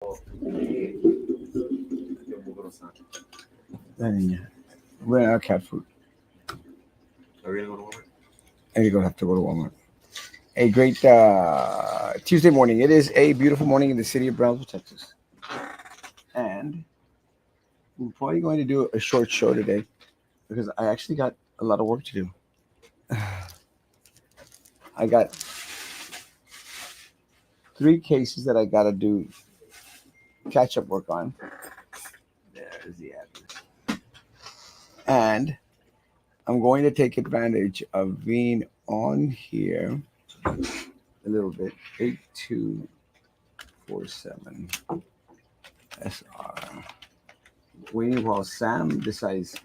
La niña. We're out cat food. Are we gonna go to Walmart? And you're gonna have to go to Walmart. A great Tuesday morning. It is a beautiful morning in the city of Brownsville, Texas. And we're probably going to do a short show today because I actually got a lot of work to do. I got 3 cases that I gotta do catch up work on. There's the address. And I'm going to take advantage of being on here a little bit. 8247 SR. Waiting while Sam decides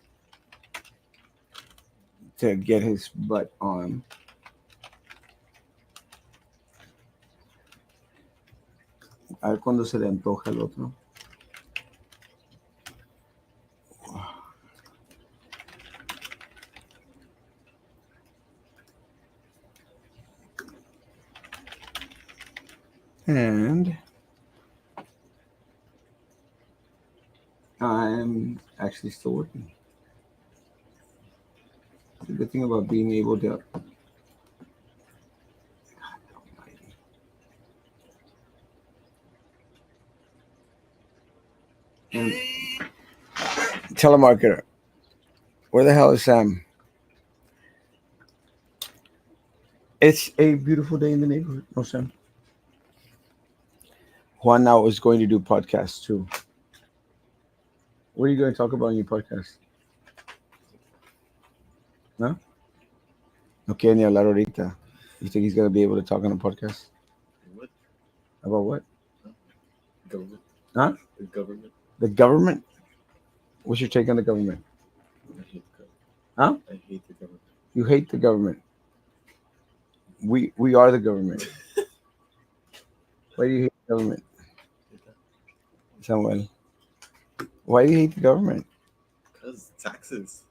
to get his butt on. A ver cuándo se le antoja el otro. And I'm actually still working. The good thing about being able to. God almighty. And telemarketer. Where the hell is Sam? It's a beautiful day in the neighborhood. No, Sam. Juan now is going to do podcasts too. What are you going to talk about in your podcast? No? Okay, ni hablar ahorita. You think he's going to be able to talk on a podcast? What? About what? Government. Huh? The government. The government? What's your take on the government? I hate the government. Huh? I hate the government. You hate the government. We are the government. Why do you hate the government? Samuel. Why do you hate the government? Because taxes.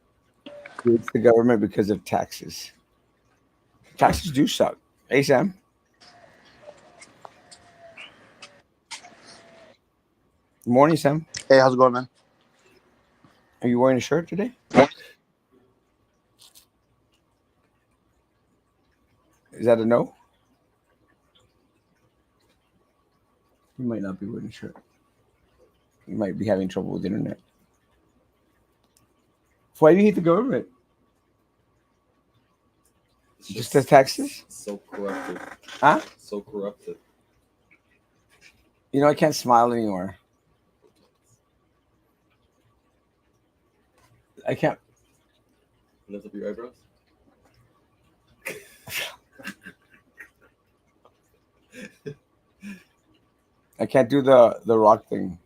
You hate the government because of taxes. Taxes do suck. Hey, Sam. Good morning, Sam. Hey, how's it going, man? Are you wearing a shirt today? Is that a no? You might not be wearing a shirt. You might be having trouble with the internet. Why do you hate the government? It's Just the taxes? so corrupted. Huh? So corrupted. You know, I can't smile anymore. I can't. Lift up your eyebrows. I can't do the rock thing.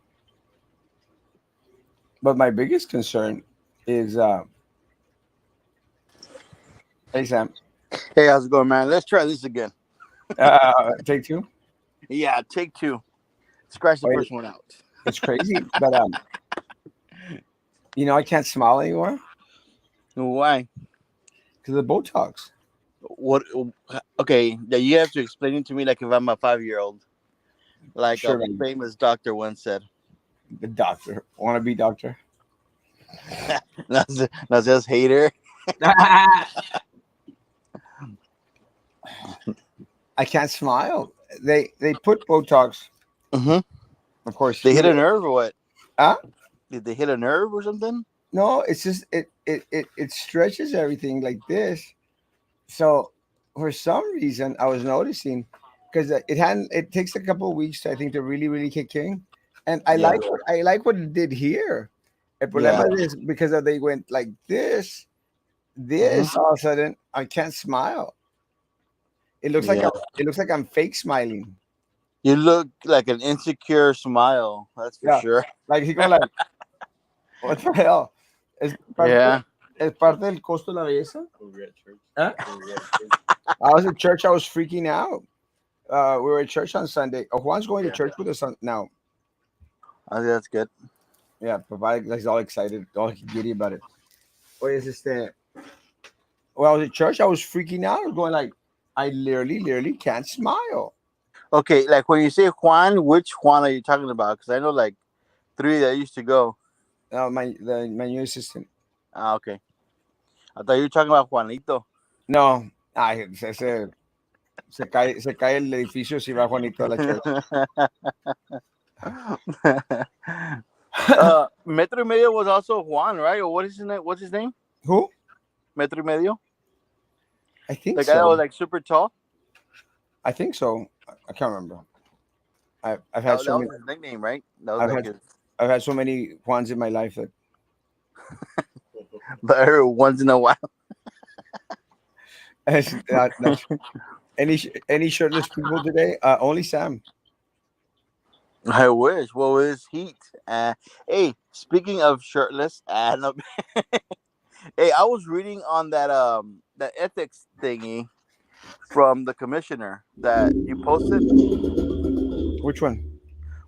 But my biggest concern is hey Sam. Hey, how's it going, man? Let's try this again. Take two. Yeah, take two. Scratch the Wait. first one out. It's crazy, but you know, I can't smile anymore Why? because of the Botox. What? Okay, yeah, you have to explain it to me like if I'm a 5-year-old. Like Sure, a man. famous doctor once said. The doctor, wannabe doctor. Not just hater. I can't smile. They put Botox, Mm-hmm. of course. They hit a here. nerve or what? Huh? Did they hit a nerve or something? No, it's just it stretches everything like this. So for some reason, I was noticing because it takes a couple of weeks, I think, to really kick in, and Yeah. I like what it did here. El Yeah. problema is because they went like this, all of a sudden I can't smile. It looks Yeah. like I'm fake smiling. You look like an insecure smile. That's for Yeah. sure. Like he go like, what the hell? Yeah. Es parte del costo de la belleza. We're at church. Huh? We're at church. I was at church. I was freaking out. We were at church on Sunday. Juan's going to church with us now. I think that's good. Yeah, Papa he's all excited, all giddy about it. What is this thing? When I was at church, I was freaking out. I was going like, I literally can't smile. Okay, like when you say Juan, which Juan are you talking about? Because I know like three that used to go. My new assistant. Ah, okay. I thought you were talking about Juanito. No, ay, se cae el edificio si va Juanito a la church. Metro y Medio was also Juan, right? Or what is his name? What's his name? Who? Metro y Medio, I think the guy that so. was like super tall. I think so. I can't remember. I've had That so was many. his nickname, right? That was I've like had his. I've had so many Juans in my life that But every once in a while. it's not any shirtless people today. Only Sam. I wish. What was heat? Hey, speaking of shirtless, no, hey, I was reading on that ethics thingy from the commissioner that you posted. Which one?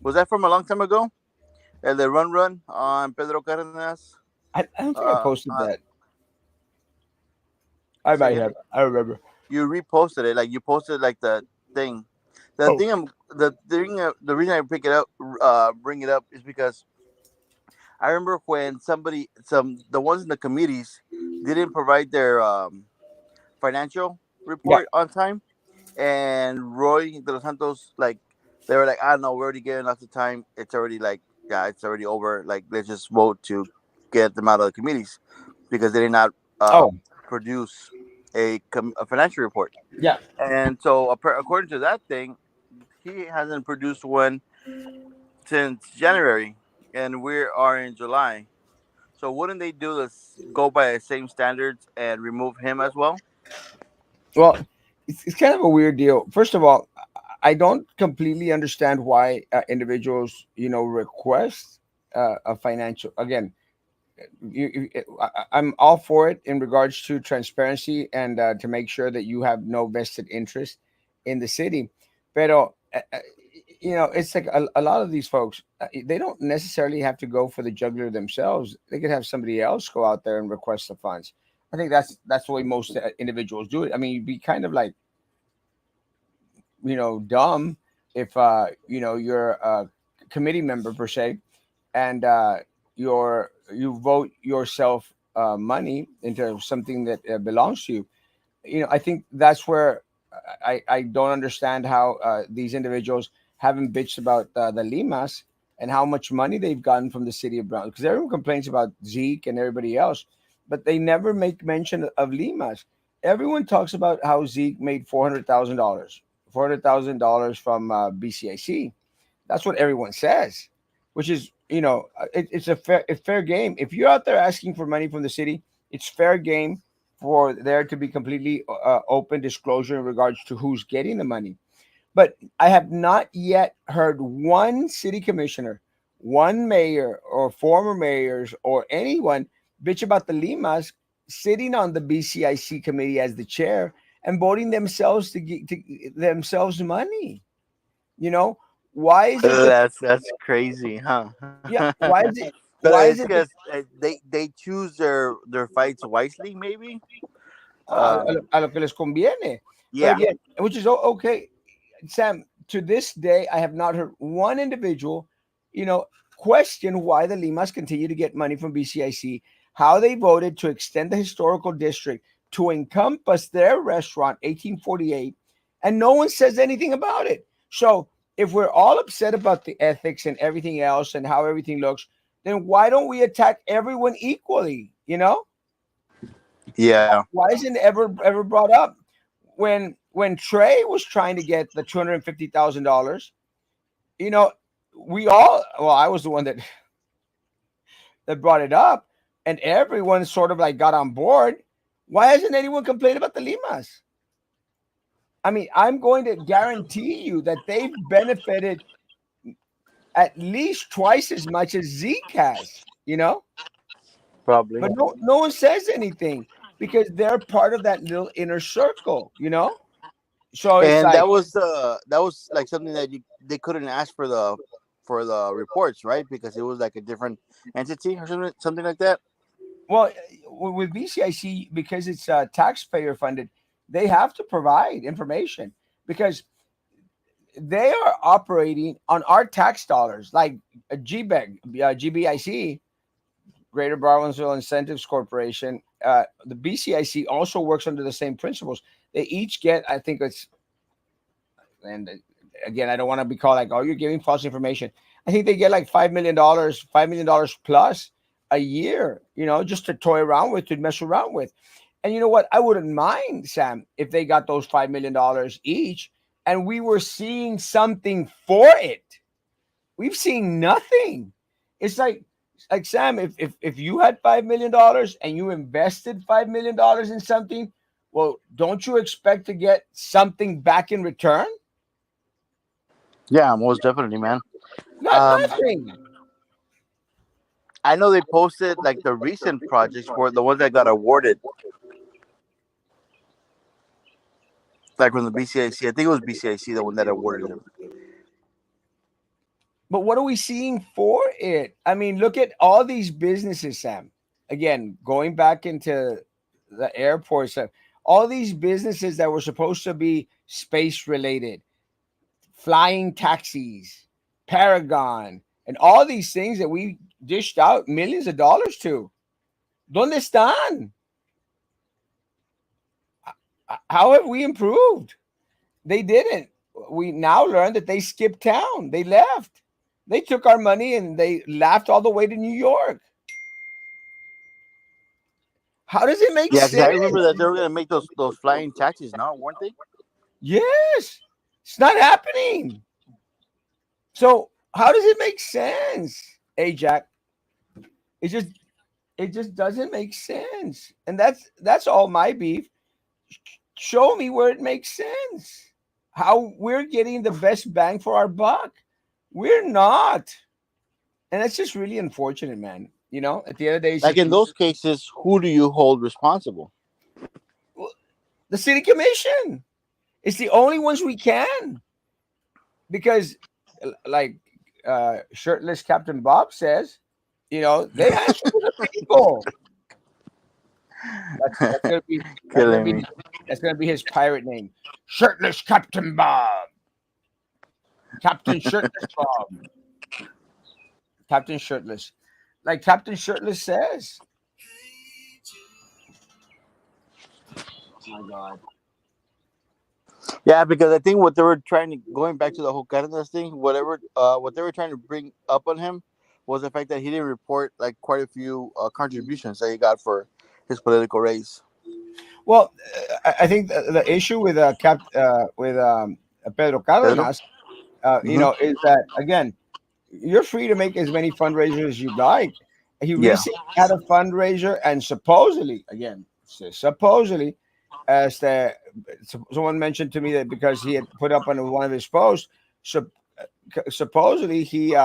Was that from a long time ago? The run on Pedro Cardenas. I don't think I posted On that. I say might again. have. I remember. You reposted it, like you posted like the thing. The Oh, thing I'm the thing the reason I pick it up, bring it up is because I remember when some the ones in the committees didn't provide their financial yeah. report on time, and Roy de los Santos, like, they were like, I don't know, we're already getting lots of time. It's already like, yeah, it's already over. Like, let's just vote to get them out of the committees because they did not Oh, produce a financial report. yeah. And so, according to that thing, he hasn't produced one since January, and we are in July. So, wouldn't they do this? Go by the same standards and remove him as well? Well, it's kind of a weird deal. First of all, I don't completely understand why individuals, request a financial. Again, I'm all for it in regards to transparency and to make sure that you have no vested interest in the city. Pero, it's like a lot of these folks, they don't necessarily have to go for the juggler themselves. They could have somebody else go out there and request the funds. I think that's the way most individuals do it. I mean, you'd be kind of like, dumb if you're a committee member per se, and you vote yourself money into something that belongs to you. I think that's where I don't understand how these individuals haven't bitched about the Limas and how much money they've gotten from the city of Brown, because everyone complains about Zeke and everybody else, but they never make mention of Limas. Everyone talks about how Zeke made $400,000 from BCIC. That's what everyone says, which is, it's a fair game. If you're out there asking for money from the city, it's fair game for there to be completely open disclosure in regards to who's getting the money. But I have not yet heard one city commissioner, one mayor, or former mayors, or anyone bitch about the Limas sitting on the BCIC committee as the chair and voting themselves to themselves money. You know, why is it that? That's crazy, huh? Yeah, why is it? But Why it's is it that? because they choose their fights wisely, maybe. A lo que les conviene. But Yeah, again, which is okay. Sam, to this day, I have not heard one individual, you know, question why the Limas continue to get money from BCIC, how they voted to extend the historical district to encompass their restaurant, 1848, and no one says anything about it. So if we're all upset about the ethics and everything else and how everything looks, then why don't we attack everyone equally? yeah. Why isn't it ever brought up? When Trey was trying to get the $250,000, you know, I was the one that brought it up, and everyone sort of like got on board. Why hasn't anyone complained about the Limas? I mean, I'm going to guarantee you that they've benefited at least twice as much as Zeke has. Probably. But no one says anything because they're part of that little inner circle. So it's And like, that was like something that they couldn't ask for the reports, right? Because it was like a different entity or something like that. well, with BCIC, because it's taxpayer funded, they have to provide information because they are operating on our tax dollars, like a GBEC, GBIC, Greater Barwensville Incentives Corporation. The BCIC also works under the same principles. They each get, I think it's, and again, I don't want to be called like, oh, you're giving false information. I think they get like $5 million, $5 million plus a year, just to toy around with, to mess around with. And you know what? I wouldn't mind, Sam, if they got those $5 million each, and we were seeing something for it. We've seen nothing. It's like Sam, if you had $5 million and you invested $5 million in something, well, don't you expect to get something back in return? Yeah, most definitely, man. Not Um, nothing. I know they posted like the recent projects for the ones that got awarded, like from the BCIC. I think it was BCIC the one that awarded him. But what are we seeing for it? I mean, look at all these businesses, Sam. Again, going back into the airports, all these businesses that were supposed to be space related, flying taxis, Paragon, and all these things that we dished out millions of dollars to. ¿Dónde están? How have we improved? They didn't. We now learned that they skipped town. They left. They took our money and they laughed all the way to New York. How does it make Yeah, because I sense? remember that they were gonna make those flying taxis now, weren't they? Yes, it's not happening. So how does it make sense? Hey, Jack, it just it just doesn't make sense, and that's all my beef. Show me where it makes sense. How we're getting the best bang for our buck. We're not, and that's just really unfortunate, man. At the end of the day, it's Like just in those cases, who do you hold responsible? the city commission. It's the only ones we can, because, like shirtless Captain Bob says, they answer to the people. That's gonna be that's gonna Killing be me. that's gonna be his pirate name, shirtless Captain Bob, Captain Shirtless Bob, Captain Shirtless, like Captain Shirtless says. Oh my God. Yeah, because I think what they were trying to going back to the whole Cárdenas thing, whatever, what they were trying to bring up on him was the fact that he didn't report like quite a few contributions that he got for his political race. Well, I think the issue with Pedro Pedro. Cardenas, Hmm. is that, again, you're free to make as many fundraisers as you like. He Yeah. recently had a fundraiser, and supposedly, again, supposedly, as someone mentioned to me that because he had put up on one of his posts, so, supposedly he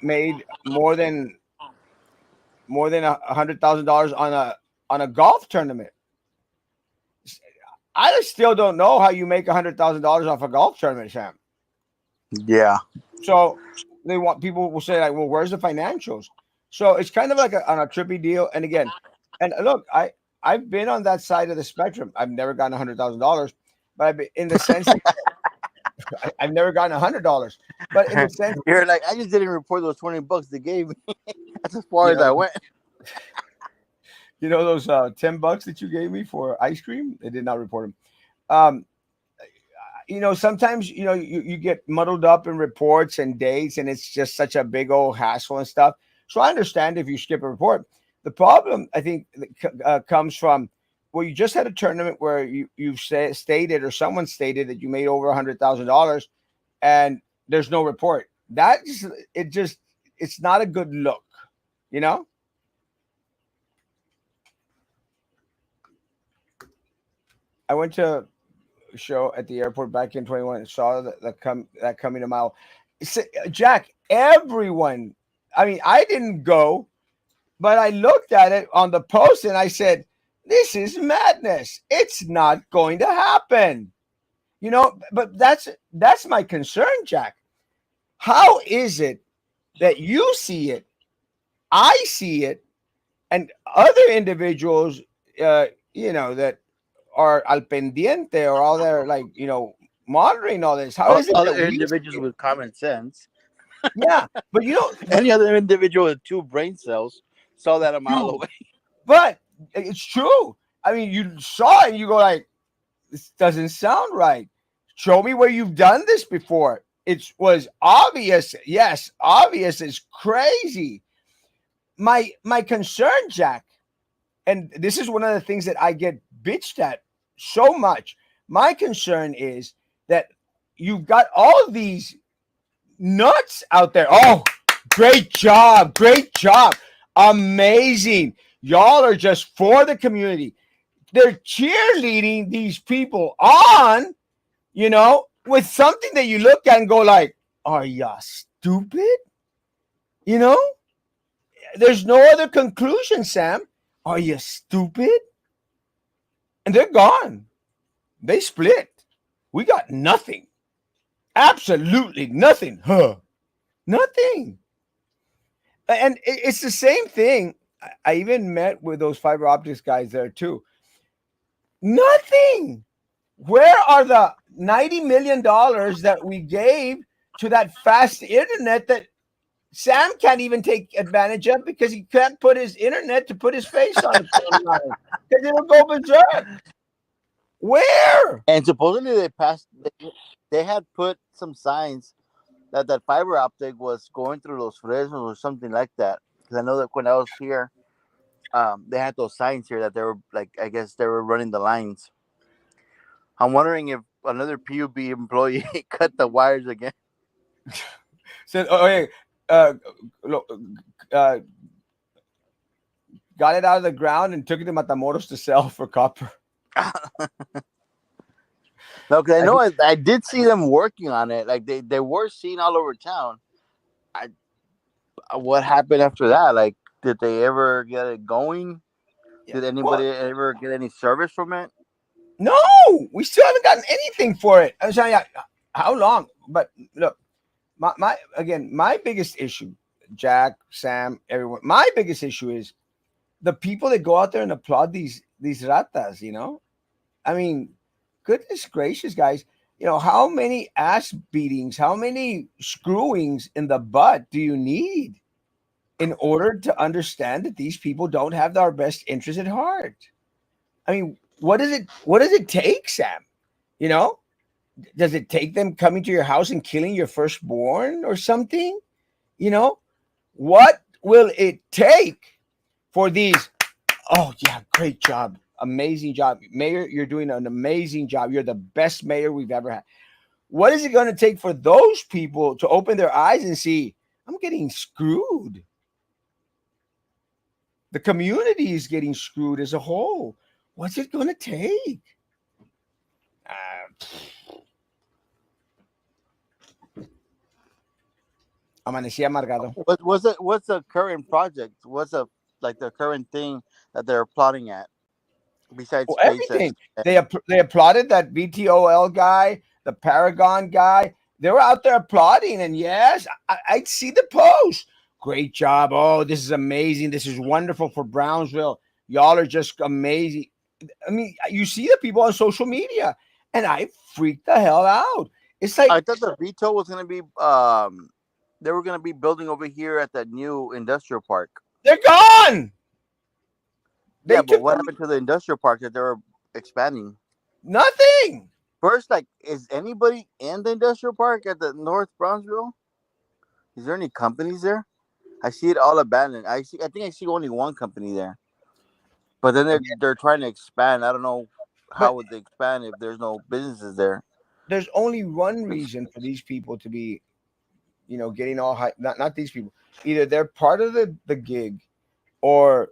made more than $100,000 on a golf tournament. I still don't know how you make $100,000 off a golf tournament, Sam. Yeah. So they want people will say like, well, where's the financials? So it's kind of like on a trippy deal. And again, and look, I've been on that side of the spectrum. I've never gotten $100,000, but I've been, in the sense that I've never gotten $100, but in the sense, You're like, I just didn't report those $20 they gave me. That's as far you as I know, went. those $10 that you gave me for ice cream, they did not report them. Um, sometimes you get muddled up in reports and dates, and it's just such a big old hassle and stuff. So I understand if you skip a report. The problem, I think, comes from, well, you just had a tournament where stated, or someone stated, that you made over $100,000, and there's no report. It's not a good look, you know. I went to show at the airport back in 21 and saw that coming a mile. Jack, everyone, I mean, I didn't go, but I looked at it on the post and I said, this is madness. It's not going to happen. But that's my concern, Jack. How is it that you see it, I see it, and other individuals, that are al pendiente, or all there, like, monitoring all this? How is it that Other we? individuals with common sense, Yeah, but but any other individual with two brain cells saw that a mile true. away. But it's true. I mean, you saw it, and you go like, "This doesn't sound right." Show me where you've done this before. It was obvious. Yes, obvious is crazy. My concern, Jack, and this is one of the things that I get bitched at so much. My concern is that you've got all of these nuts out there. Oh, great job, amazing. Y'all are just for the community. They're cheerleading these people on, with something that you look at and go like, "Are ya stupid?" You know, there's no other conclusion, Sam. Are you stupid? And they're gone. They split. We got nothing. Absolutely nothing. Huh? Nothing. And it's the same thing. I even met with those fiber optics guys there too. Nothing. Where are the $90 million that we gave to that fast internet that Sam can't even take advantage of because he can't put his internet to put his face on the phone line because it'll go berserk. Where? And supposedly they had put some signs that fiber optic was going through those Fresnos or something like that. Because I know that when I was here, they had those signs here that they were like, I guess they were running the lines. I'm wondering if another PUB employee cut the wires again. Said, "Oh, hey, uh, uh, got it out of the ground and took it to Matamoros to sell for copper." No, because I I know think, I did see them working on it. Like they were seen all over town. I What happened after that? Like, did they ever get it going? yeah. Did Well, anybody ever get any service from it? no, we still haven't gotten anything for it. I'm saying, how long? But look, my biggest issue, Jack, Sam, everyone, my biggest issue is the people that go out there and applaud these ratas. I mean, goodness gracious, guys. How many ass beatings, how many screwings in the butt do you need in order to understand that these people don't have our best interest at heart? I mean, what does it take, Sam? You know, does it take them coming to your house and killing your firstborn or something? You know, what will it take for these? Oh yeah, great job. Amazing job. Mayor, you're doing an amazing job. You're the best mayor we've ever had. What is it going to take for those people to open their eyes and see, I'm getting screwed? The community is getting screwed as a whole. What's it going to take? Amanecí amargado. What's the current project? What's the current thing that they're plotting at besides Well, SpaceX? everything. They applauded that VTOL guy, the Paragon guy. They were out there applauding, and yes, I'd see the post. Great job! Oh, this is amazing. This is wonderful for Brownsville. Y'all are just amazing. I mean, you see the people on social media, and I freaked the hell out. It's like I thought the veto was gonna be they were gonna be building over here at that new industrial park. they're gone. Yeah, They but took what them happened to the industrial park that they were expanding? nothing. First, like, is anybody in the industrial park at the North Brownsville? Is there any companies there? I see it all abandoned. I think I see only one company there. But then they're trying to expand. I don't know But how would they expand if there's no businesses there. there's only one reason for these people to be, getting all high. Not these people. Either they're part of the gig, or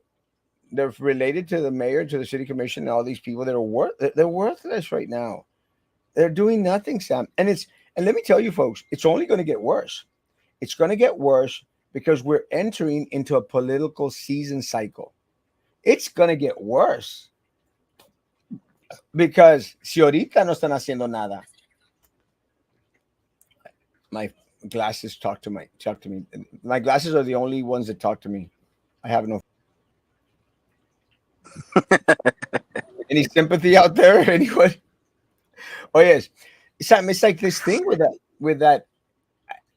they're related to the mayor, to the city commission, and all these people that are they're worthless right now. They're doing nothing, Sam. And let me tell you, folks, it's only going to get worse. It's going to get worse because we're entering into a political season cycle. It's going to get worse because si ahorita no están haciendo nada, my glasses talk to me. My glasses are the only ones that talk to me. I have no any sympathy out there, anyone? Oh yes. Sam, it's like this thing with that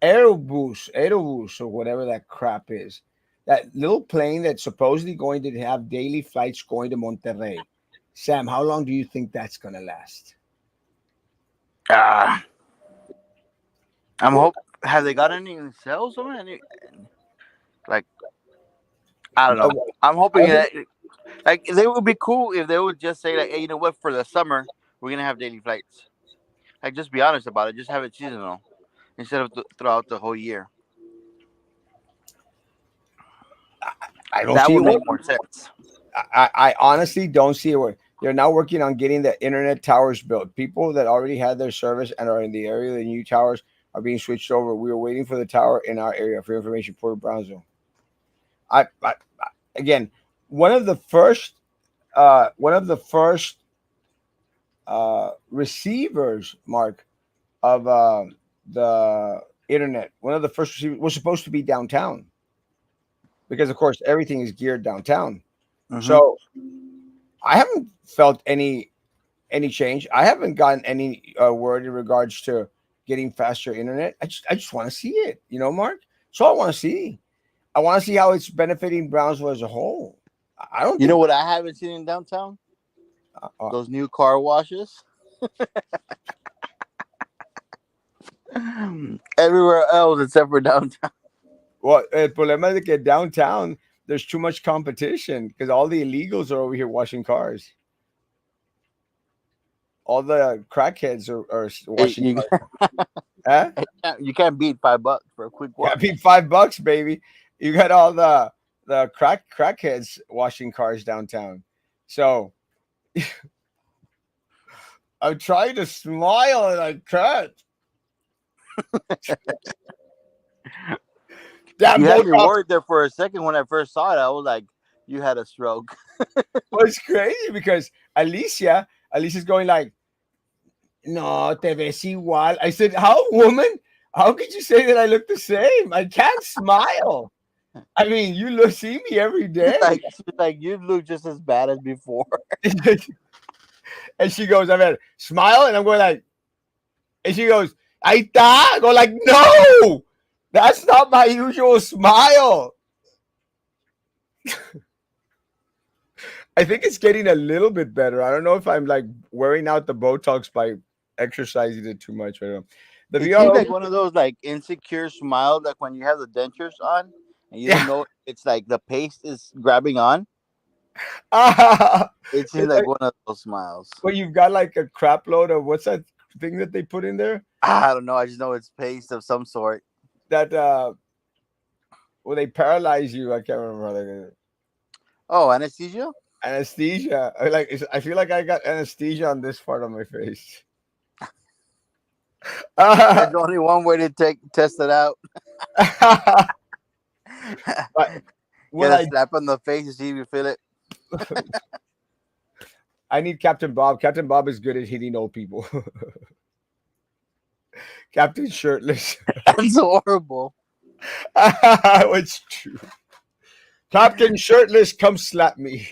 Aerobus or whatever that crap is. That little plane that's supposedly going to have daily flights going to Monterrey. Sam, how long do you think that's gonna last? Ah, I'm hope. Have they got any in sales? Or any, like I don't know. No, I'm I hoping don't think. that like they would be cool if they would just say like, hey, you know what? For the summer, we're gonna have daily flights. Like just be honest about it. Just have it seasonal instead of throughout the whole year. I don't That see would it make working. more sense. I honestly don't see it working. They're now working on getting the internet towers built. People that already had their service and are in the area, the new towers are being switched over. We are waiting for the tower in our area for information. Port Brownsville. I again, one of the first, receivers, Mark, of the internet. One of the first receivers was supposed to be downtown because, of course, everything is geared downtown. Hmm. So I haven't felt any change. I haven't gotten any word in regards to getting faster internet. I just want to see it, Mark. So I want to see. I want to see how it's benefiting Brownsville as a whole. I don't You know think. what I haven't seen in downtown? Uh, Those new car washes. Everywhere else except for downtown. well, el problema es de que downtown there's too much competition because all the illegals are over here washing cars. All the crackheads are Hey, washing cars. Huh? you can't beat $5 for a quick Got wash. me $5, baby. You got all the crackheads washing cars downtown. So I'm trying to smile and I can't. That You had me Botox worried there for a second when I first saw it. I was like, you had a stroke. was crazy because Alicia's going like, no, te ves igual. I said, how, woman? How could you say that I look the same? I can't smile. I mean, you look see me every day. She's like, you look just as bad as before. And she goes, I mean, smile, and I'm going like, and she goes, ahí está. I go like, no, that's not my usual smile. I think it's getting a little bit better. I don't know if I'm like wearing out the Botox by exercising it too much. I don't know. The It seems VRO, like one of those like insecure smiles, like when you have the dentures on and you don't yeah. know it's like the paste is grabbing on. It seems It's like like, one of those smiles. well, you've got like a crap load of what's that thing that they put in there? I don't know. I just know it's paste of some sort. That well, they paralyze you. I can't remember how they Oh, anesthesia? anesthesia. I feel like I got anesthesia on this part of my face. There's only one way to test it out. But Get what a slap on the face to see if you feel it. I need Captain Bob. Captain Bob is good at hitting old people. Captain Shirtless. That's horrible. It's true. Captain Shirtless, come slap me.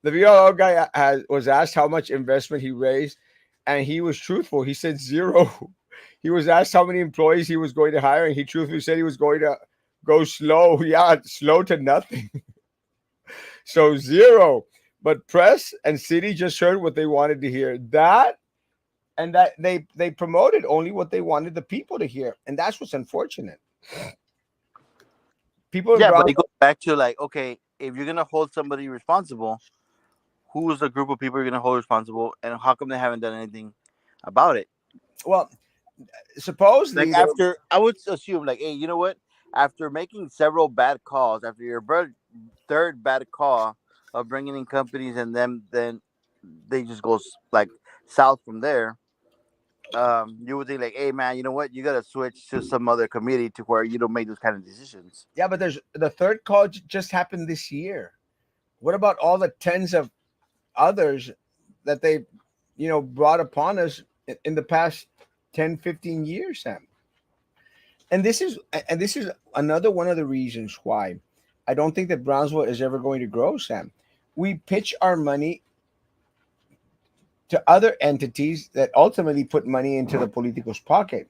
The VRO guy was asked how much investment he raised, and he was truthful. He said zero. He was asked how many employees he was going to hire, and he truthfully said he was going to go slow. Yeah, slow to nothing. So zero. But press and city just heard what they wanted to hear. That and that they promoted only what they wanted the people to hear, and that's what's unfortunate. People in Yeah, but Brown. it goes back to like, okay, if you're gonna hold somebody responsible, who is the group of people you're gonna hold responsible, and how come they haven't done anything about it? Well, Like supposedly they were, after, I would assume like, hey, you know what? After making several bad calls, after your third bad call of bringing in companies and then they just go like south from there. You would think like, hey man, you know what? You gotta switch to some other committee to where you don't make those kind of decisions. yeah, but there's the third call just happened this year. What about all the tens of others that they, brought upon us in the past 10, 15 years, Sam? And this is another one of the reasons why I don't think that Brownsville is ever going to grow, Sam. We pitch our money to other entities that ultimately put money into the politico's pocket.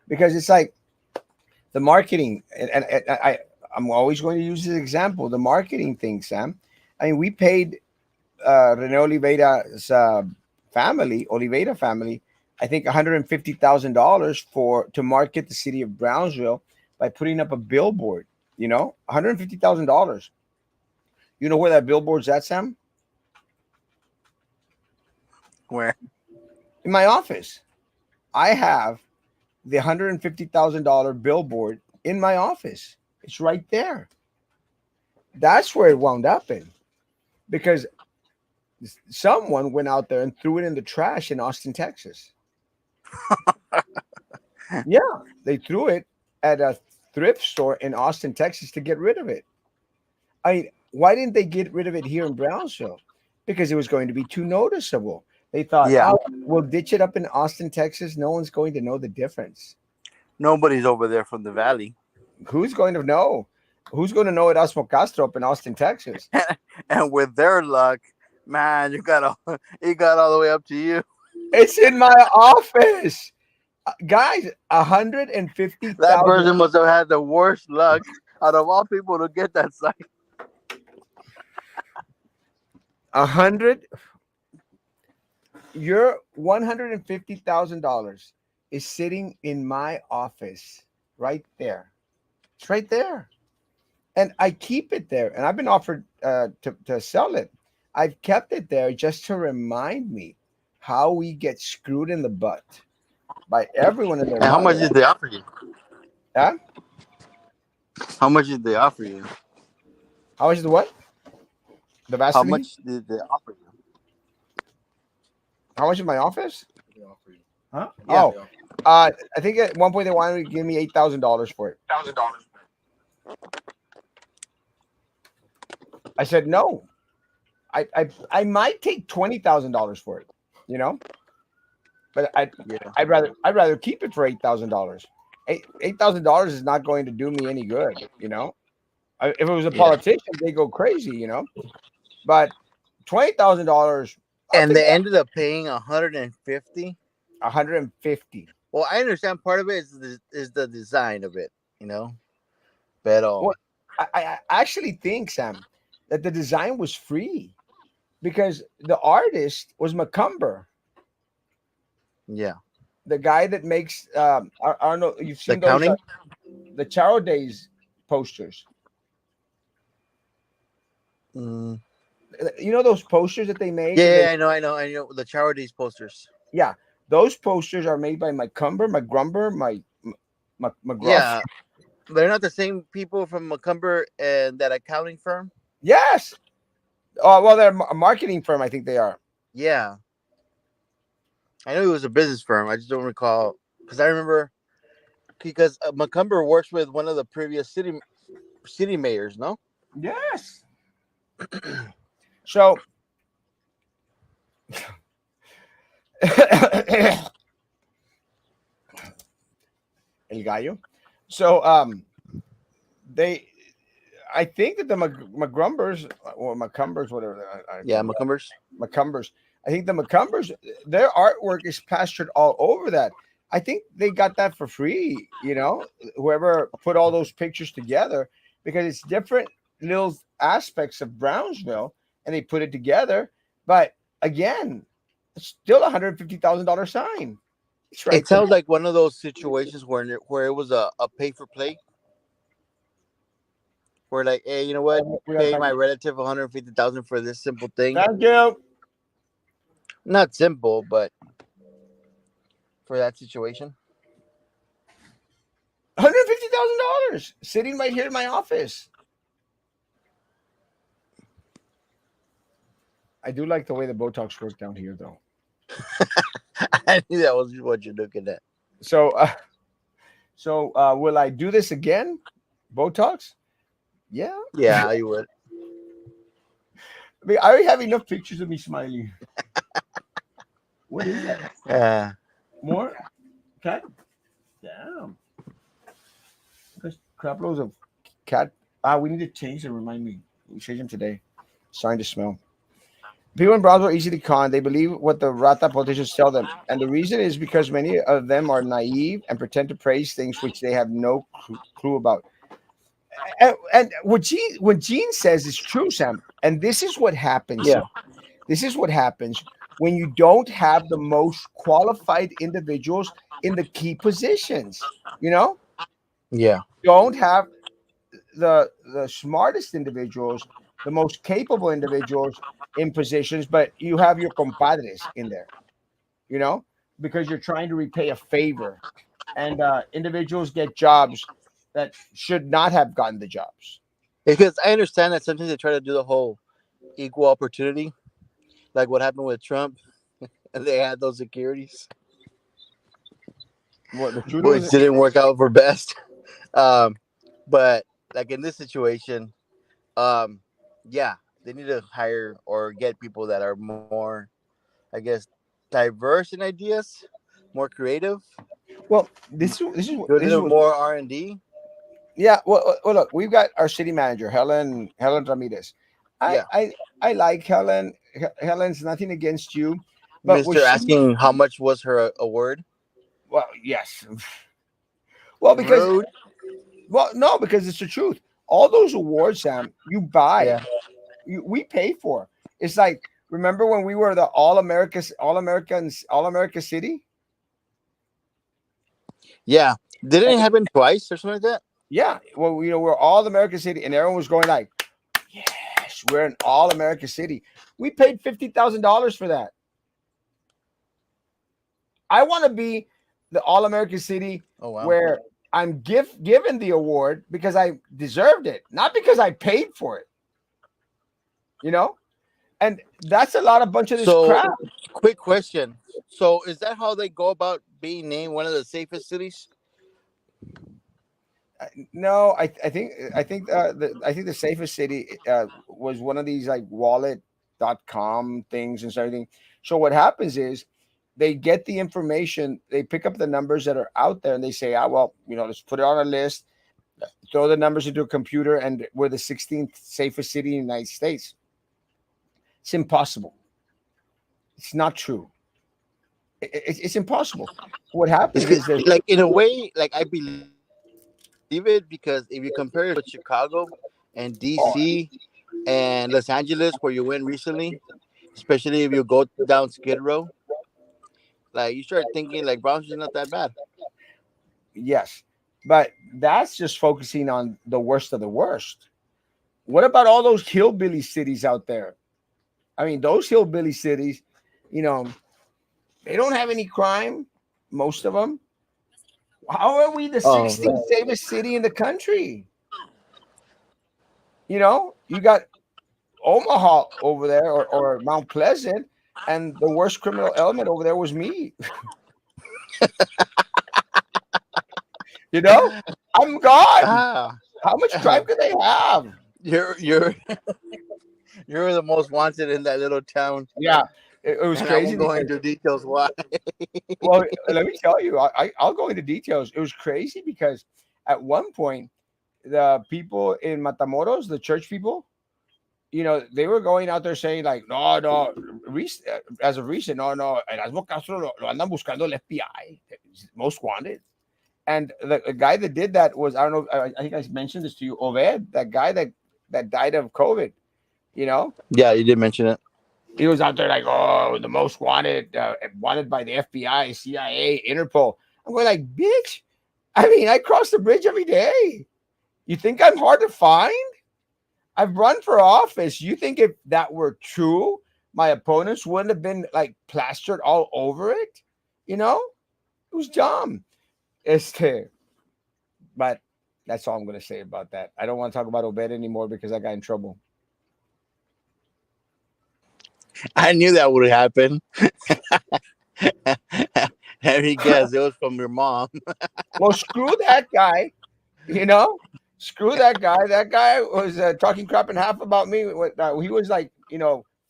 Because it's like the marketing, I'm always going to use this example, the marketing thing, Sam. I mean, we paid Rene Oliveira's Oliveira family, I think $150,000 for to market the city of Brownsville by putting up a billboard. You know, $150,000. You know where that billboard's at, Sam? Where? In my office. I have the $150,000 billboard in my office. It's right there. That's where it wound up in because someone went out there and threw it in the trash in Austin, Texas. Yeah, they threw it at a thrift store in Austin, Texas to get rid of it. I mean, why didn't they get rid of it here in Brownsville? Because it was going to be too noticeable. They thought, Yeah. oh, we'll ditch it up in Austin, Texas. No one's going to know the difference. Nobody's over there from the valley. Who's going to know? Who's going to know Erasmo Castro up in Austin, Texas? And with their luck, man, it got all the way up to you. It's in my office. Guys, 150,000. That person must have had the worst luck out of all people to get that site. 100. Your $150,000 is sitting in my office right there. It's right there. And I keep it there. And I've been offered to sell it. I've kept it there just to remind me how we get screwed in the butt by everyone in their And how much money. did they offer you? Huh? How much did they offer you? How much is the what? The How Vaseline? much did they offer you? How much in my office? They offer you. Huh? Yeah. Oh, I think at one point they wanted to give me $8,000 for it. I said no. I might take $20,000 for it, you know, but Yeah. I'd rather keep it for $8,000. $8,000 is not going to do me any good, you know. If it was a Yeah. politician, they go crazy, you know. But $20,000, I'll And take they that. ended up paying 150. 150. Well, I understand part of it is the design of it, you know. But Well, I actually think, Sam, that the design was free because the artist was McCumber, yeah, the guy that makes Arnold. You've the seen those counting. the Charo Days posters. Mm. You know those posters that they make. Yeah, I know the charities posters. Yeah, those posters are made by McCumber, McGrumber, McGruff. Yeah, they're not the same people from Macomber and that accounting firm. Yes. Oh well, they're a marketing firm. I think they are. Yeah, I know it was a business firm. I just don't recall because I remember because Macomber works with one of the previous city mayors. No. Yes. So El Gallo. So they I think that the McGrumbers or McCumbers, whatever Yeah, Macombers. McCumbers, I think the McCumbers, their artwork is plastered all over that. I think they got that for free, you know, whoever put all those pictures together because it's different little aspects of Brownsville and they put it together. But again, it's still $150,000 sign. It's right It there. sounds like one of those situations where it was a pay for play, where like, hey, you know what? We got Pay time. my relative 150,000 for this simple thing. Thank you. Not simple, but for that situation. $150,000 sitting right here in my office. I do like the way the Botox works down here, though. I knew that was what you're looking at. So, will I do this again? Botox? Yeah. Yeah, you would. I mean, I already have enough pictures of me smiling. What is that? Yeah. More? Cat? Damn. There's crap loads of cat. We need to change them. Remind me. We change them today. Starting to smell. People in Brownsville are easily conned. They believe what the Rata politicians tell them. And the reason is because many of them are naive and pretend to praise things which they have no clue about. And what Gene says is true, Sam. And this is what happens. Yeah, This is what happens when you don't have the most qualified individuals in the key positions. You know, yeah. don't have the smartest individuals, the most capable individuals in positions, but you have your compadres in there, you know, because you're trying to repay a favor, and individuals get jobs that should not have gotten the jobs. Because I understand that sometimes they try to do the whole equal opportunity, like what happened with Trump, and they had those securities, Well, the truth which was, didn't work out for best. Um, but like in this situation, um, yeah, they need to hire or get people that are more, I guess, diverse in ideas, more creative, well, this is do what, more R&D. yeah. Well, look, we've got our city manager, Helen Ramirez. I Yeah, I I like Helen. Helen's nothing against you, but was Mister she? asking how much was her award. Well, yes. Well, because Rude. Well, no, because it's the truth. All those awards, Sam, you buy, Yeah, we pay for. It's like, remember when we were the All America City? yeah. Didn't And it happen twice or something like that? yeah, well, we're All America City, and everyone was going like, "Yes, we're an All America City." We paid $50,000 for that. I want to be the All America City Oh wow. where I'm given the award because I deserved it, not because I paid for it. You know, and that's a lot of bunch of this So, crap. quick question. So, is that how they go about being named one of the safest cities? No, I think the safest city was one of these like wallet.com things and everything. So what happens is they get the information, they pick up the numbers that are out there, and they say, well, let's put it on a list, throw the numbers into a computer, and we're the 16th safest city in the United States. It's impossible. It's not true. It's impossible. What It's happens is there's like in a way, like I believe it because if you compare it with Chicago and DC and Los Angeles, where you went recently, especially if you go down Skid Row, like you start thinking like Brownsville's not that bad. yes, but that's just focusing on the worst of the worst. What about all those hillbilly cities out there? I mean, those hillbilly cities, you know, they don't have any crime, most of them. How are we the Oh, 16th safest city in the country? You got Omaha over there, or Mount Pleasant, and the worst criminal element over there was me. You know, I'm gone. ah, How much crime could they have? you're you're the most wanted in that little town, Yeah, it was and I crazy won't go because, into details why. well, let me tell you, I'll go into details. It was crazy because at one point, the people in Matamoros, the church people, they were going out there saying like, no, no, as of recent, no, no, Erasmo Castro lo andan buscando el FBI, most wanted. And the guy that did that was, I don't know, I think I mentioned this to you, Oved, that guy that died of COVID. You know, Yeah, you did mention it. he was out there like, oh, the most wanted, wanted by the FBI, CIA, Interpol. I'm going like, bitch. I mean, I cross the bridge every day. You think I'm hard to find? I've run for office. You think if that were true, my opponents wouldn't have been like plastered all over it? You know, it was dumb. Este, but that's all I'm going to say about that. I don't want to talk about Obed anymore because I got in trouble. I knew that would happen. Every guess it was from your mom. Well, screw that guy. You know, screw that guy. That guy was talking crap and half about me. He was like,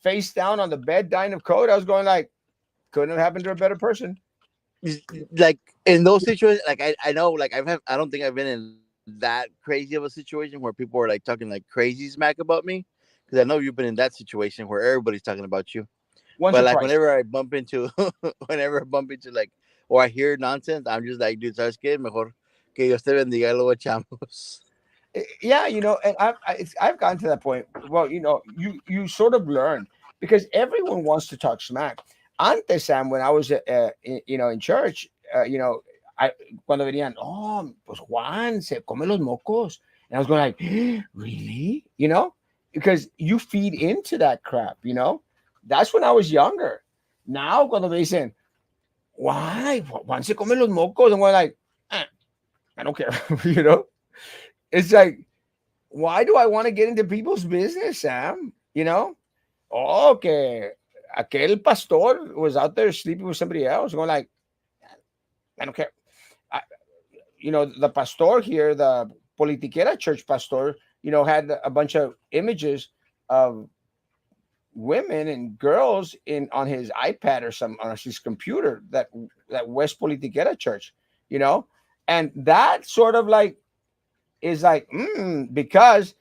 face down on the bed, dying of cold. I was going like, couldn't have happened to a better person. Like in those situations, like I know, like I don't think I've been in that crazy of a situation where people are like talking like crazy smack about me, because because I know you've been in that situation where everybody's talking about you. Once But or like twice. whenever I bump into, whenever I bump into like, or I hear nonsense, I'm just like, dude, ¿sabes qué? Mejor que Dios te bendiga y luego echamos. Yeah, and I've gotten to that point. Well, you sort of learn because everyone wants to talk smack. Antes, Sam, when I was in church, I cuando venían, oh, pues Juan se come los mocos, and I was going like, really, because you feed into that crap. That's when I was younger. Now, cuando me dicen, why Juan se come los mocos, I'm going like, I don't care, you know. It's like, why do I want to get into people's business, Sam? Oh, que aquel pastor was out there sleeping with somebody else. Going like, I don't care. I, the pastor here, the Politiquera church pastor, had a bunch of images of women and girls in on his iPad or some on his computer. That West Politiquera church, and that sort of like is like because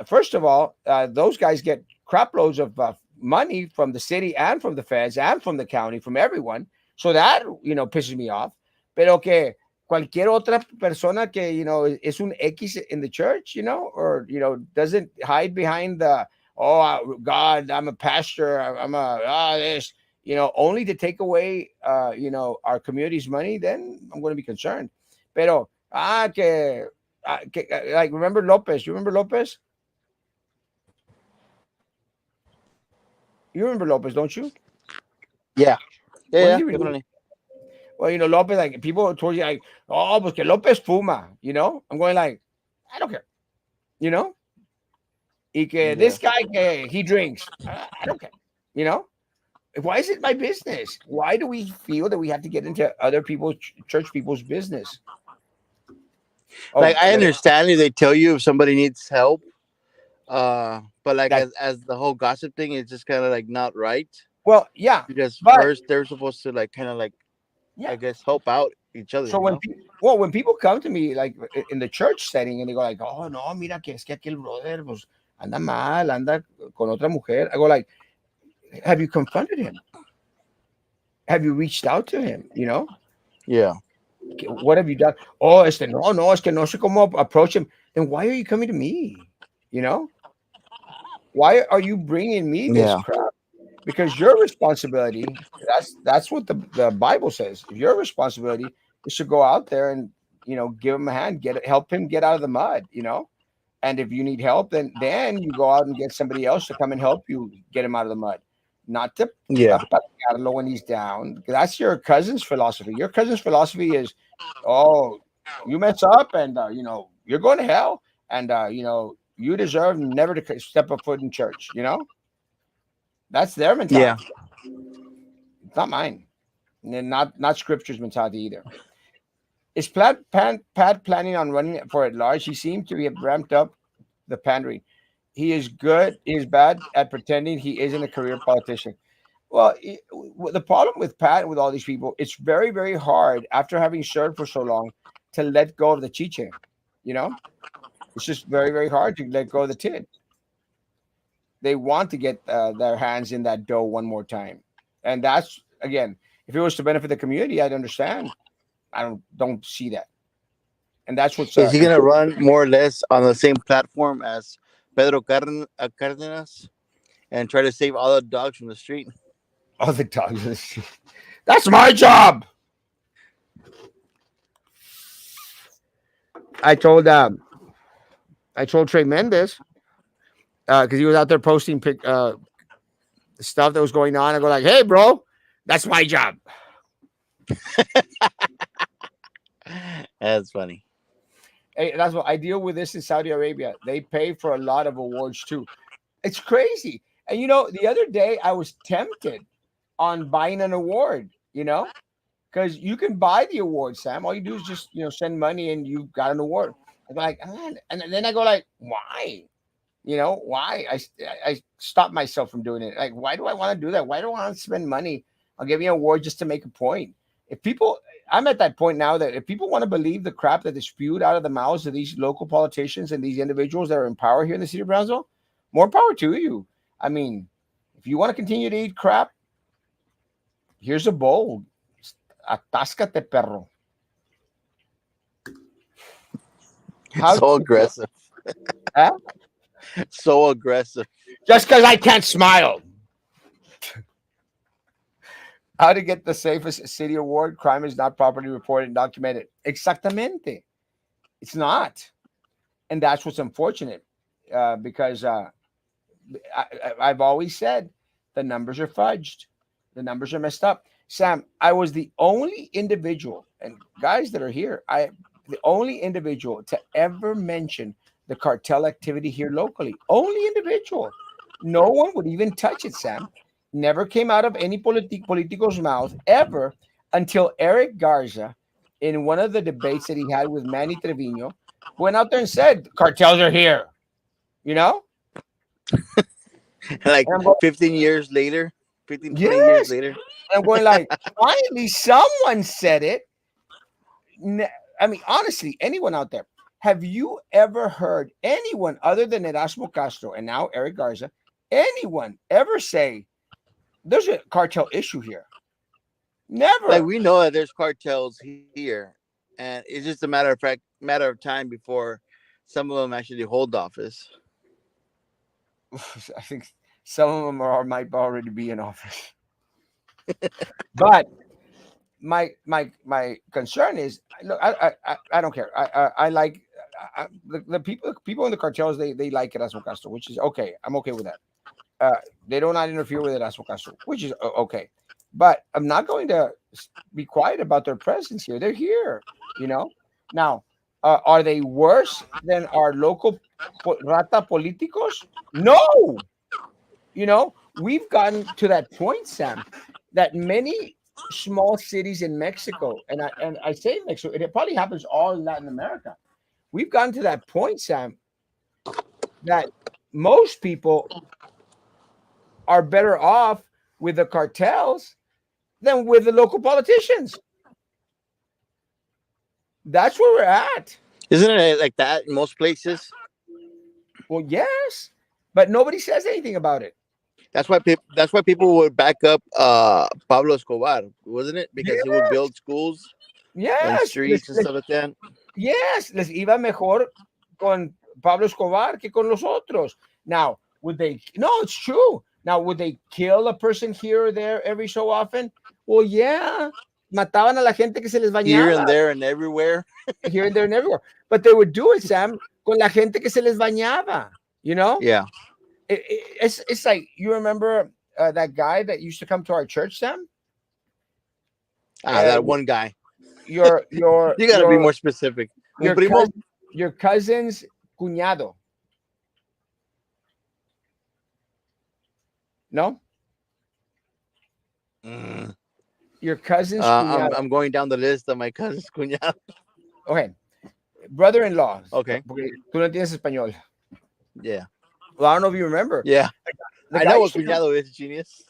first of all, those guys get crap loads of money from the city and from the feds and from the county, from everyone. So that, pisses me off. Pero que cualquier otra persona que, es un X in the church, or, doesn't hide behind God, I'm a pastor, I'm this, only to take away, our community's money, then I'm going to be concerned. Pero, like, remember Lopez? You remember Lopez? You remember Lopez, don't you? Yeah, yeah, Wasn't yeah, he really? definitely. Well, Lopez, like people told you, like, oh, pues que Lopez fuma, I'm going like, I don't care, you know? Y que Yeah, this guy, he drinks. I don't care, you know? Why is it my business? Why do we feel that we have to get into other people's church people's business? like Oh, I understand if they tell you if somebody needs help, but like that as the whole gossip thing is just kind of like not right well, yeah, because but first they're supposed to like kind of like yeah. I guess help out each other, So you know? when people come to me like in the church setting and they go like, oh no, mira que es que aquel brother pues anda mal, anda con otra mujer. I go like, have you confronted him? Have you reached out to him? Yeah, What have you done? Oh, no, es que no sé cómo approach him. Then why are you coming to me? You know, why are you bringing me this yeah, crap? Because your responsibility, that's what the Bible says. Your responsibility is to go out there and give him a hand, help him get out of the mud. And if you need help, then you go out and get somebody else to come and help you get him out of the mud, not to yeah, patearlo when he's down. That's your cousin's philosophy. Your cousin's philosophy is, oh, you mess up and you're going to hell, and you deserve never to step a foot in church. That's their yeah. mentality. It's not mine, and not Scripture's mentality either. Is Pat planning on running for at large? He seems to have ramped up the pandering. He is good. He is bad at pretending he isn't a career politician. Well, the problem with Pat and with all these people, it's very, very hard after having served for so long to let go of the chiche. You know, it's just very, very hard to let go of the tin. They want to get their hands in that dough one more time, and that's again, if it was to benefit the community, I'd understand. I don't see that, and that's what's Is he gonna run more or less on the same platform as Cardenas and try to save all the dogs from the street? all the dogs. That's my job. I told um I told Trey Mendez because he was out there posting stuff that was going on. I go like, hey, bro, that's my job. That's funny. Hey, that's what I deal with this in Saudi Arabia. They pay for a lot of awards too. It's crazy. And the other day I was tempted on buying an award. Because you can buy the award, Sam. All you do is just send money and you've got an award. I go like, and then I go like, why? Why? I stop myself from doing it. Like, why do I want to do that? Why do I want to spend money on giving an award just to make a point? If people, I'm at that point now that if people want to believe the crap that is spewed out of the mouths of these local politicians and these individuals that are in power here in the city of Brownsville, more power to you. I mean, if you want to continue to eat crap, here's a bowl. Atáscate, perro. How So aggressive. huh? So aggressive. Just because I can't smile. How to get the safest city award? Crime is not properly reported and documented. Exactamente. It's not, and that's what's unfortunate because I've always said the numbers are fudged, the numbers are messed up. Sam, I was the only individual, and guys that are here, the only individual to ever mention the cartel activity here locally. Only individual. No one would even touch it, Sam. Never came out of any politico's mouth ever until Eric Garza, in one of the debates that he had with Manny Trevino, went out there and said, cartels are here, you know? Like And I'm going, 15 years later, 15, 20 years yes. later. And I'm going like, finally, someone said it. I mean, honestly, anyone out there, have you ever heard anyone other than Erasmo Castro and now Eric Garza, anyone ever say there's a cartel issue here? Like Never. we know that there's cartels here, and it's just a matter of time before some of them actually hold office. I think some of them might already be in office. But my concern is, look, I don't care. I like the people in the cartels. They like Erasmo Castro, which is okay. I'm okay with that. Uh, they do not interfere with Erasmo Castro, which is okay. But I'm not going to be quiet about their presence here. They're here, you know. Now, are they worse than our local rata políticos? No, we've gotten to that point, Sam, that many small cities in Mexico, and I say Mexico, it probably happens all in Latin America. We've gotten to that point, Sam, that most people are better off with the cartels than with the local politicians. That's where we're at. Isn't it like that in most places? Well, yes, but nobody says anything about it. That's why people would back up Pablo Escobar, wasn't it? Because he would Yes, build schools and yes, streets and stuff like that. yes, les iba mejor con Pablo Escobar que con los otros. Now, would they? No, it's true. Now, would they kill a person here or there every so often? Well, yeah. Mataban a la gente que se les Here bañaba and there and everywhere. here and there and everywhere. But they would do it, Sam, con la gente que se les bañaba. You know, Yeah. it's like you remember that guy that used to come to our church, Sam. Uh, That one guy. your your You got to be your more specific. Un your primo. cousin, your cousin's cuñado. No, Mm. your cousin's I'm cuñado. I'm going down the list of my cousin's cuñado. Okay, brother-in-law. Okay. Porque tú no entiendes español. Yeah. Well, I don't know if you remember. Yeah. The I guy know what used to come. cuñado is, genius.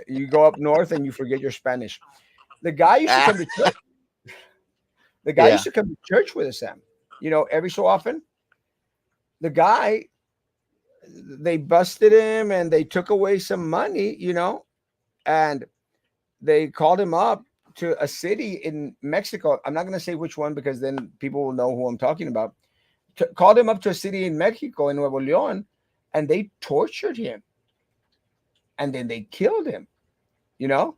You go up north and you forget your Spanish. The guy used to Ah, come to church. The guy yeah. used to come to church with us, Sam. Every so often. The guy, they busted him and they took away some money, and they called him up to a city in Mexico. I'm not going to say which one because then people will know who I'm talking about. Called him up to a city in Mexico, in Nuevo León, and they tortured him. And then they killed him, you know?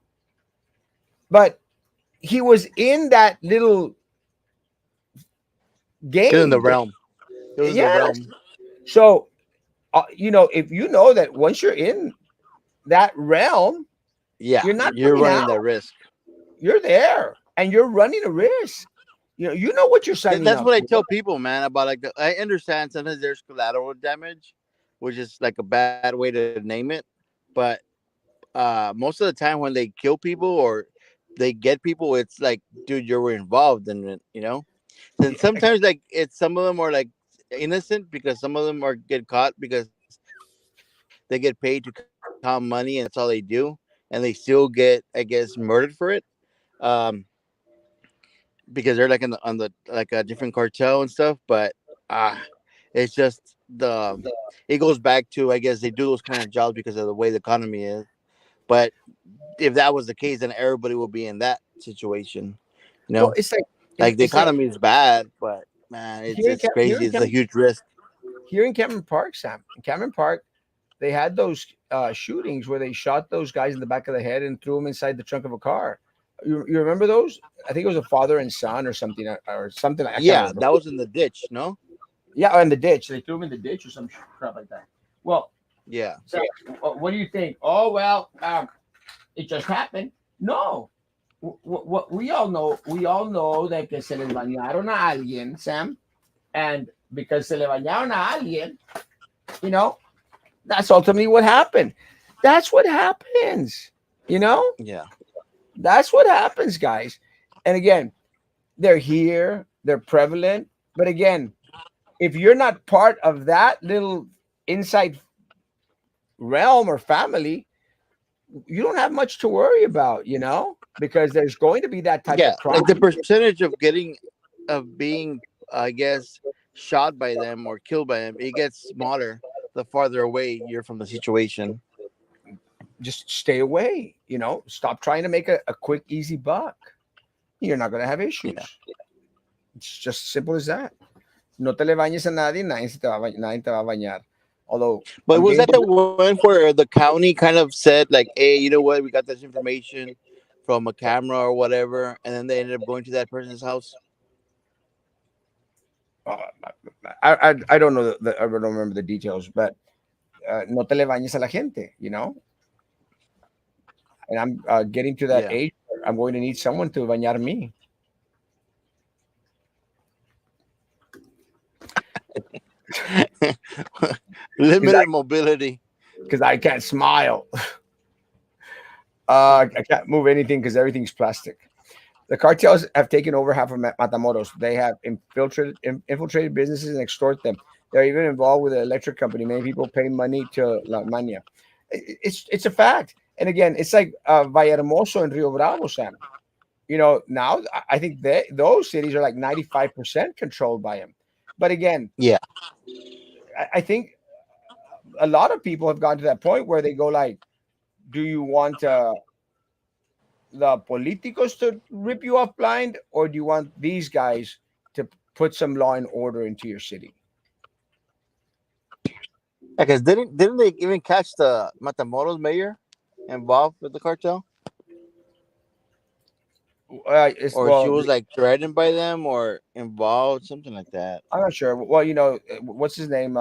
But he was in that little It was in the game. realm. It was in the Yes. realm. So, if you know that once you're in that realm, Yeah. you're not You're coming running out. that risk. You're there and you're running a risk. You know what you're signing That's up what I for. tell people, man. About like I understand sometimes there's collateral damage, which is like a bad way to name it, but most of the time when they kill people or they get people, it's like, dude, you were involved in it, Then sometimes like it's some of them are like innocent because some of them are get caught because they get paid to count money and that's all they do, and they still get, I guess, murdered for it. Um, because they're like on the like a different cartel and stuff. But uh It's just the it goes back to, I guess, they do those kind of jobs because of the way the economy is. But if that was the case, then everybody would be in that situation. You Well, know, it's like like the it's like economy is bad, but man, here in it's Here crazy. in It's a huge risk. Cameron Park, Sam. In Cameron Park, they had those shootings where they shot those guys in the back of the head and threw them inside the trunk of a car. You remember those? I think it was a father and son or something. I can't Yeah, remember. that was in the ditch. No. Yeah, in the ditch. They threw him in the ditch or some crap like that. Well, Yeah. so what do you think? Oh well, it just happened. No, what we all know that que se les bañaron a alguien, Sam, and because se le bañaron a alguien, you know, that's ultimately what happened. That's what happens. You know, Yeah. that's what happens, guys. And again, they're here, they're prevalent, but again, if you're not part of that little inside realm or family, you don't have much to worry about, because there's going to be that type Yeah. of crime. Like the percentage of being, I guess, shot by them or killed by them, it gets smaller the farther away you're from the situation. Just stay away, stop trying to make a quick, easy buck. You're not going to have Yeah. issues. It's just simple as that. No te le bañes a nadie, nadie te va a bañar. Although But I'm was getting that to the one where the county kind of said like, "Hey, you know what? We got this information from a camera or whatever," and then they ended up going to that person's house? uh, I don't know I don't remember the details, but no te le bañes a la gente, and I'm getting to that Yeah. age where I'm going to need someone to bañar me. because Limited mobility. I can't smile. I can't move anything because everything's plastic. The cartels have taken over half of Matamoros. They have infiltrated businesses and extort them. They're even involved with the electric company. Many people pay money to La Mania. It's a fact. And again, it's like Vallehermoso and Rio Bravo, Sam. Now I think those cities are like 95% controlled by him. But again, Yeah. I think a lot of people have gotten to that point where they go like, do you want the politicos to rip you off blind, or do you want these guys to put some law and order into your city? Because didn't they even catch the Matamoros mayor involved with the cartel, or she Well, was like threatened by them or involved, something like that? I'm not sure. Well, what's his name?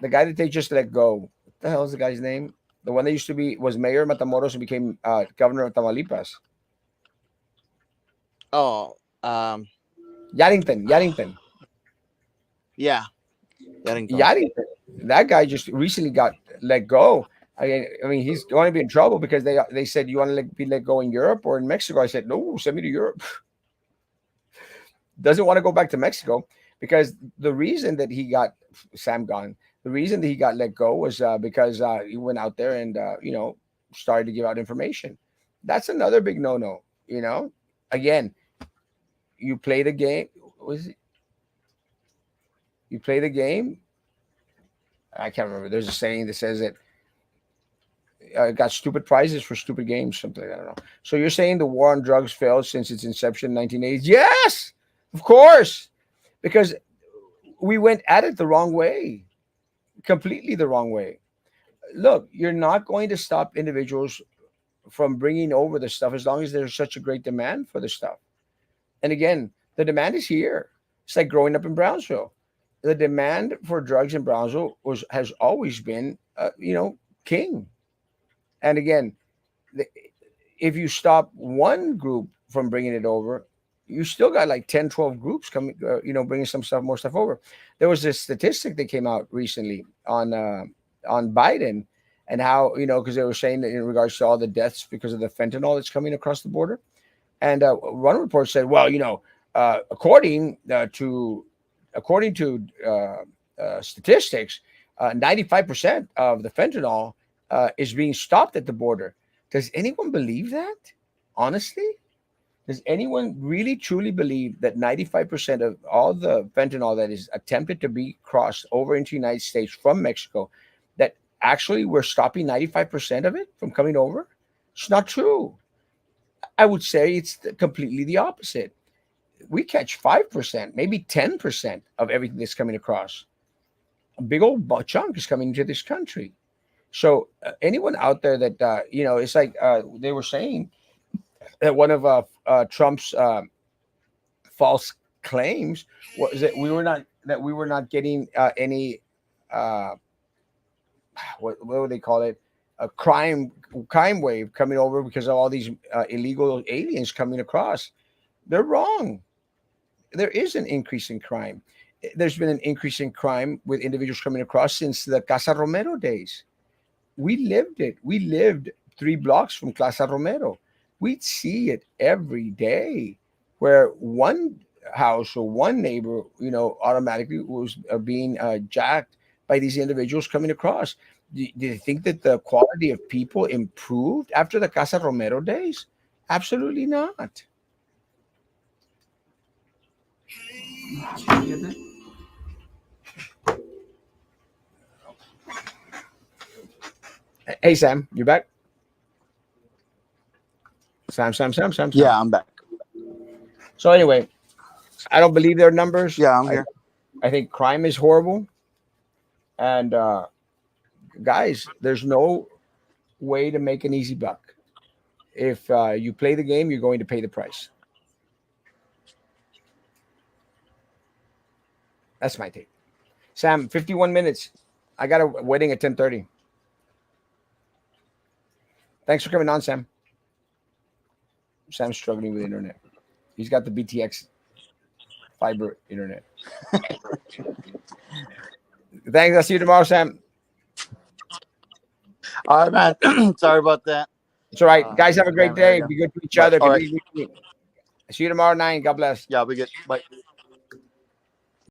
The guy that they just let go. What the hell is the guy's name? The one that used to be was mayor of Matamoros and became governor of Tamaulipas. Oh, Yarrington. yeah, Yarington. Yarrington. That guy just recently got let go. I mean, he's going to be in trouble because they said, you want to be let go in Europe or in Mexico? I said, no, send me to Europe. Doesn't want to go back to Mexico because the reason that he got Sam gone, the reason that he got let go was because he went out there and started to give out information. That's another big no-no. Again, you play the game. Was it, you play the game? I can't remember. There's a saying that says that got stupid prizes for stupid games. Something I don't know. So you're saying the war on drugs failed since its inception in 1980s? Yes, of course, because we went at it the wrong way, completely the wrong way. Look, you're not going to stop individuals from bringing over the stuff as long as there's such a great demand for the stuff. And again, the demand is here. It's like growing up in Brownsville. The demand for drugs in Brownsville has always been, king. And again, if you stop one group from bringing it over, you still got like 10, 12 groups coming, bringing more stuff over. There was this statistic that came out recently on Biden and how, because they were saying that in regards to all the deaths because of the fentanyl that's coming across the border. And one report said, well, according to statistics, 95% of the fentanyl is being stopped at the border. Does anyone believe that? Honestly, Does anyone really truly believe that 95% of all the fentanyl that is attempted to be crossed over into the United States from Mexico, that actually we're stopping 95% of it from coming over? It's not true. I would say it's completely the opposite. We catch 5%, maybe 10% of everything that's coming across. A big old chunk is coming into this country. So anyone out there that it's like they were saying that one of Trump's false claims was that we were not getting any uh, what would they call it, a crime wave coming over because of all these illegal aliens coming across. They're wrong. There is an increase in crime. There's been an increase in crime with individuals coming across since the Casa Romero days. We lived it. We lived 3 blocks from Casa Romero. We'd see it every day, where one house or one neighbor, automatically was being jacked by these individuals coming across. Do you think that the quality of people improved after the Casa Romero days? Absolutely not. Hey, Sam, you back? Sam. Yeah, I'm back. So anyway, I don't believe their numbers. Yeah, I'm I, here. I think crime is horrible. And guys, there's no way to make an easy buck. If you play the game, you're going to pay the price. That's my take. Sam, 51 minutes. I got a wedding at 10:30. Thanks for coming on, Sam. Sam's struggling with internet. He's got the BTX fiber internet. Thanks. I'll see you tomorrow, Sam. All right, man. Sorry about that. It's all right. Guys, have a great Damn, there day. you go. Be good to each Bye. other. All right. See you tomorrow 9. God bless. Yeah, we good. Bye.